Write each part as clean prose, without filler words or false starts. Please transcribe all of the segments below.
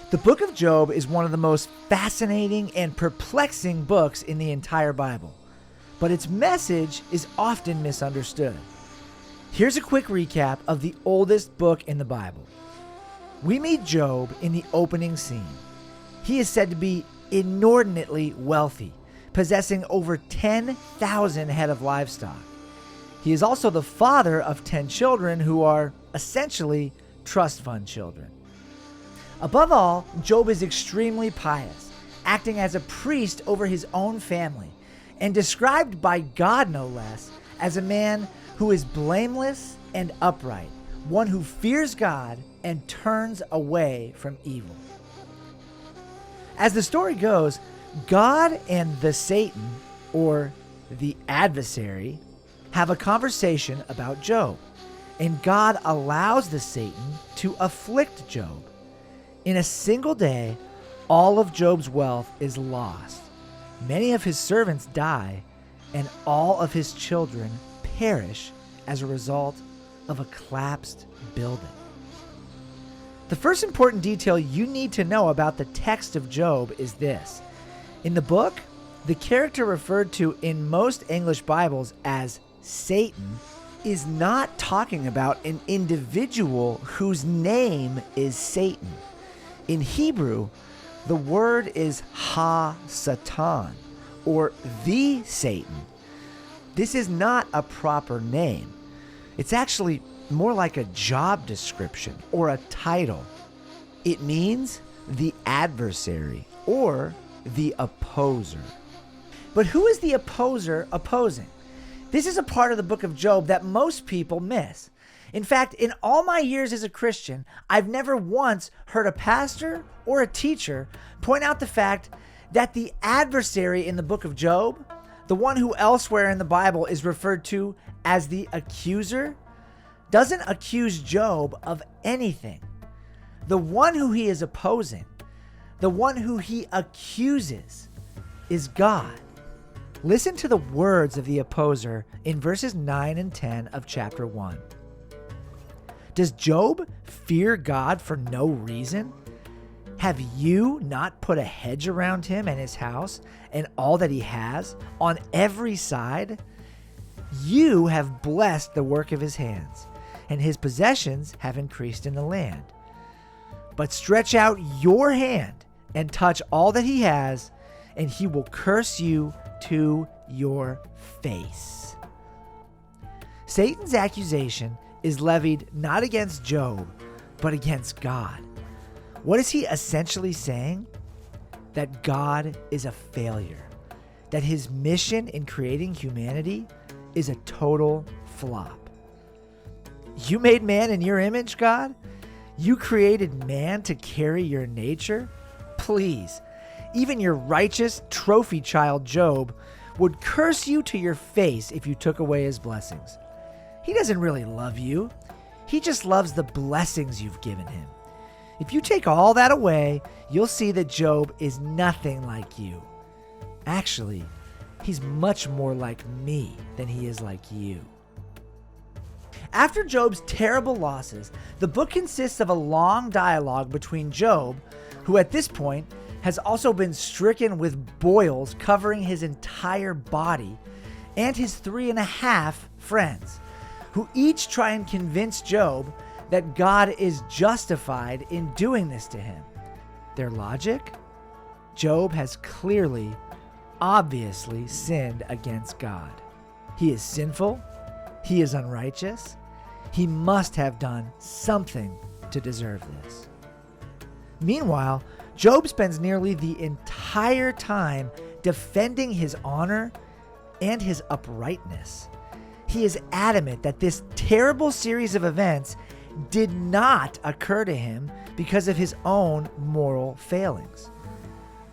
The book of Job is one of the most fascinating and perplexing books in the entire Bible, but its message is often misunderstood. Here's a quick recap of the oldest book in the Bible. We meet Job in the opening scene. He is said to be inordinately wealthy, possessing over 10,000 head of livestock. He is also the father of 10 children who are essentially trust fund children. Above all, Job is extremely pious, acting as a priest over his own family, and described by God no less as a man who is blameless and upright, one who fears God and turns away from evil. As the story goes, God and the Satan, or the adversary, have a conversation about Job, and God allows the Satan to afflict Job. In a single day, all of Job's wealth is lost. Many of his servants die, and all of his children perish as a result of a collapsed building. The first important detail you need to know about the text of Job is this. In the book, the character referred to in most English Bibles as Satan is not talking about an individual whose name is Satan. In Hebrew, the word is ha-Satan, or the Satan. This is not a proper name. It's actually more like a job description or a title. It means the adversary or the opposer. But who is the opposer opposing? This is a part of the book of Job that most people miss. In fact, in all my years as a Christian, I've never once heard a pastor or a teacher point out the fact that the adversary in the book of Job, the one who elsewhere in the Bible is referred to as the accuser, doesn't accuse Job of anything. The one who he is opposing, the one who he accuses, is God. Listen to the words of the opposer in verses 9 and 10 of chapter 1. Does Job fear God for no reason? Have you not put a hedge around him and his house and all that he has on every side? You have blessed the work of his hands, and his possessions have increased in the land. But stretch out your hand and touch all that he has, and he will curse you to your face. Satan's accusation is levied not against Job, but against God. What is he essentially saying? That God is a failure, that his mission in creating humanity is a total flop. You made man in your image, God? You created man to carry your nature? Please, even your righteous trophy child Job would curse you to your face if you took away his blessings. He doesn't really love you. He just loves the blessings you've given him. If you take all that away, you'll see that Job is nothing like you. Actually, he's much more like me than he is like you. After Job's terrible losses, the book consists of a long dialogue between Job, who at this point has also been stricken with boils covering his entire body, and his 3.5 friends, who each try and convince Job that God is justified in doing this to him. Their logic? Job has clearly, obviously sinned against God. He is sinful. He is unrighteous. He must have done something to deserve this. Meanwhile, Job spends nearly the entire time defending his honor and his uprightness. He is adamant that this terrible series of events did not occur to him because of his own moral failings.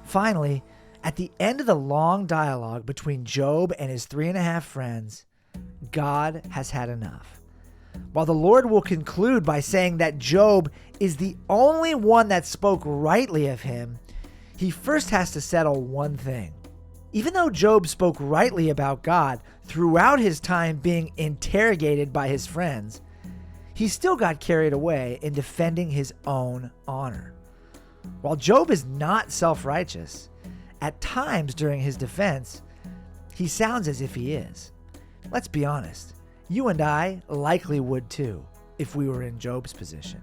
Finally, at the end of the long dialogue between Job and his 3.5 friends, God has had enough. While the Lord will conclude by saying that Job is the only one that spoke rightly of him, he first has to settle one thing. Even though Job spoke rightly about God throughout his time being interrogated by his friends, he still got carried away in defending his own honor. While Job is not self-righteous, at times during his defense, he sounds as if he is. Let's be honest, you and I likely would too if we were in Job's position.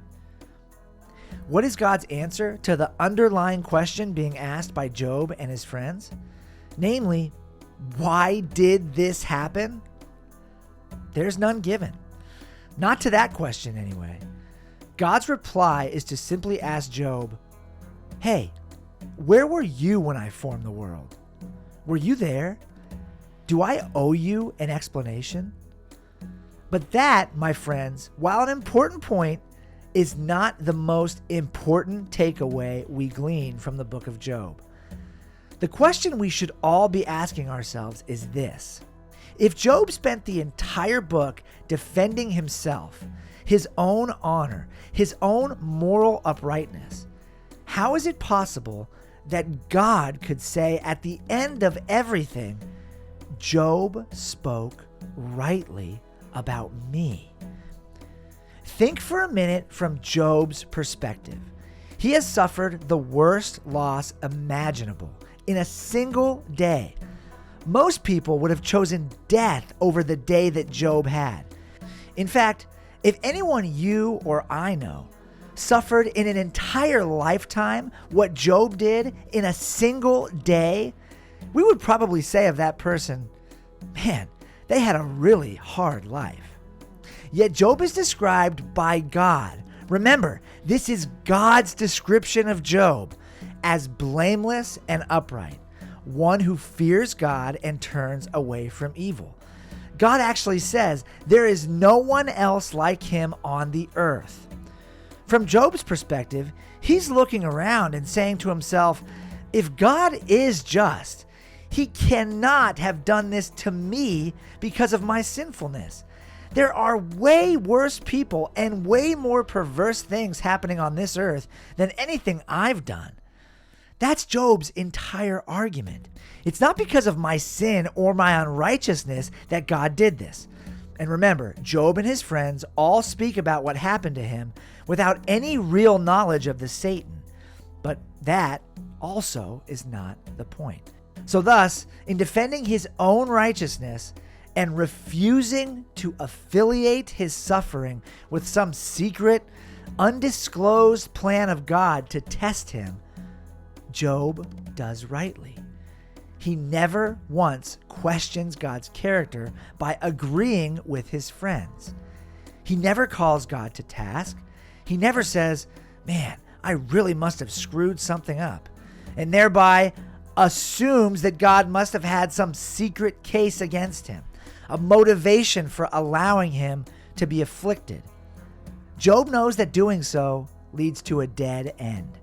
What is God's answer to the underlying question being asked by Job and his friends? Namely, why did this happen? There's none given. Not to that question anyway. God's reply is to simply ask Job, hey, where were you when I formed the world? Were you there? Do I owe you an explanation? But that, my friends, while an important point, is not the most important takeaway we glean from the book of Job. The question we should all be asking ourselves is this: if Job spent the entire book defending himself, his own honor, his own moral uprightness, how is it possible that God could say at the end of everything, Job spoke rightly about me? Think for a minute from Job's perspective. He has suffered the worst loss imaginable in a single day. Most people would have chosen death over the day that Job had. In fact, if anyone you or I know suffered in an entire lifetime what Job did in a single day, we would probably say of that person, man, they had a really hard life. Yet Job is described by God. Remember, this is God's description of Job as blameless and upright, one who fears God and turns away from evil. God actually says there is no one else like him on the earth. From Job's perspective, he's looking around and saying to himself, if God is just, he cannot have done this to me because of my sinfulness. There are way worse people and way more perverse things happening on this earth than anything I've done. That's Job's entire argument. It's not because of my sin or my unrighteousness that God did this. And remember, Job and his friends all speak about what happened to him without any real knowledge of the Satan. But that also is not the point. So thus, in defending his own righteousness and refusing to affiliate his suffering with some secret, undisclosed plan of God to test him, Job does rightly. He never once questions God's character by agreeing with his friends. He never calls God to task. He never says, man, I really must have screwed something up, and thereby assumes that God must have had some secret case against him, a motivation for allowing him to be afflicted. Job knows that doing so leads to a dead end.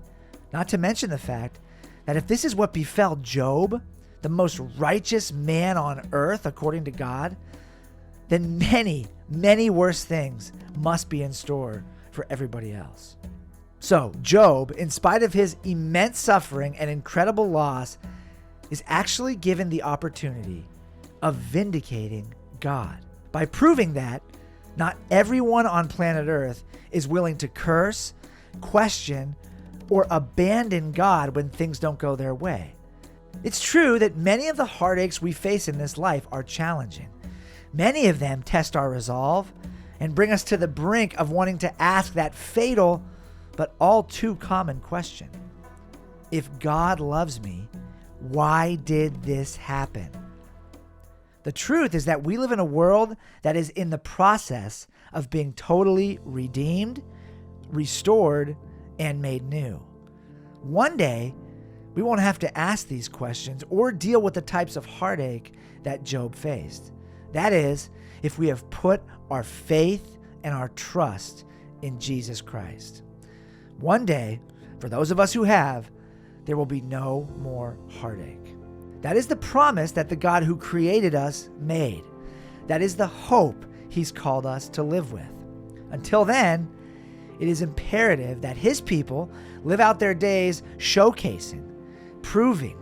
Not to mention the fact that if this is what befell Job, the most righteous man on earth according to God, then many, many worse things must be in store for everybody else. So Job, in spite of his immense suffering and incredible loss, is actually given the opportunity of vindicating God by proving that not everyone on planet Earth is willing to curse, question, or abandon God when things don't go their way. It's true that many of the heartaches we face in this life are challenging. Many of them test our resolve and bring us to the brink of wanting to ask that fatal but all too common question: if God loves me, why did this happen? The truth is that we live in a world that is in the process of being totally redeemed, restored, and made new. One day, we won't have to ask these questions or deal with the types of heartache that Job faced. That is, if we have put our faith and our trust in Jesus Christ. One day, for those of us who have, there will be no more heartache. That is the promise that the God who created us made. That is the hope he's called us to live with. Until then, it is imperative that his people live out their days showcasing, proving,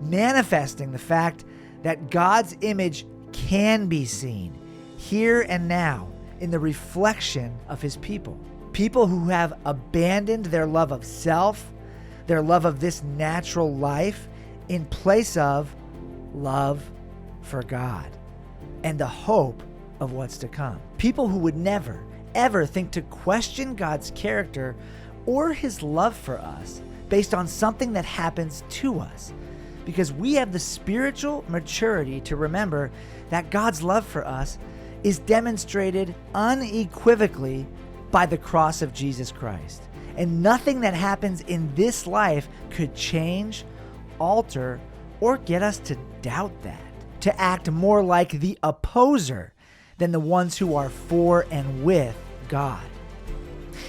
manifesting the fact that God's image can be seen here and now in the reflection of his people. People who have abandoned their love of self, their love of this natural life in place of love for God and the hope of what's to come. People who would never, ever think to question God's character or his love for us based on something that happens to us, because we have the spiritual maturity to remember that God's love for us is demonstrated unequivocally by the cross of Jesus Christ. And nothing that happens in this life could change, alter, or get us to doubt that, to act more like the opposer than the ones who are for and with God.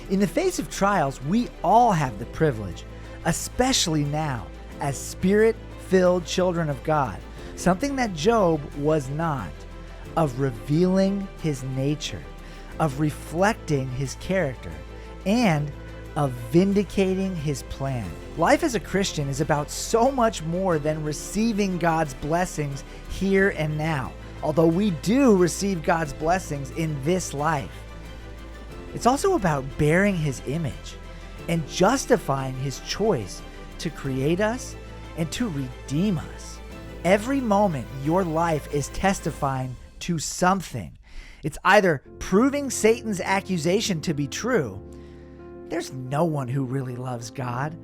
In the face of trials, we all have the privilege, especially now, as Spirit-filled children of God, something that Job was not, of revealing his nature, of reflecting his character, and of vindicating his plan. Life as a Christian is about so much more than receiving God's blessings here and now, although we do receive God's blessings in this life. It's also about bearing his image and justifying his choice to create us and to redeem us. Every moment your life is testifying to something. It's either proving Satan's accusation to be true. There's no one who really loves God.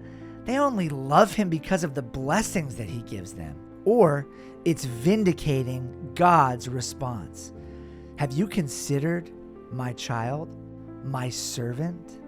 They only love him because of the blessings that he gives them. Or it's vindicating God's response. Have you considered my child, my servant?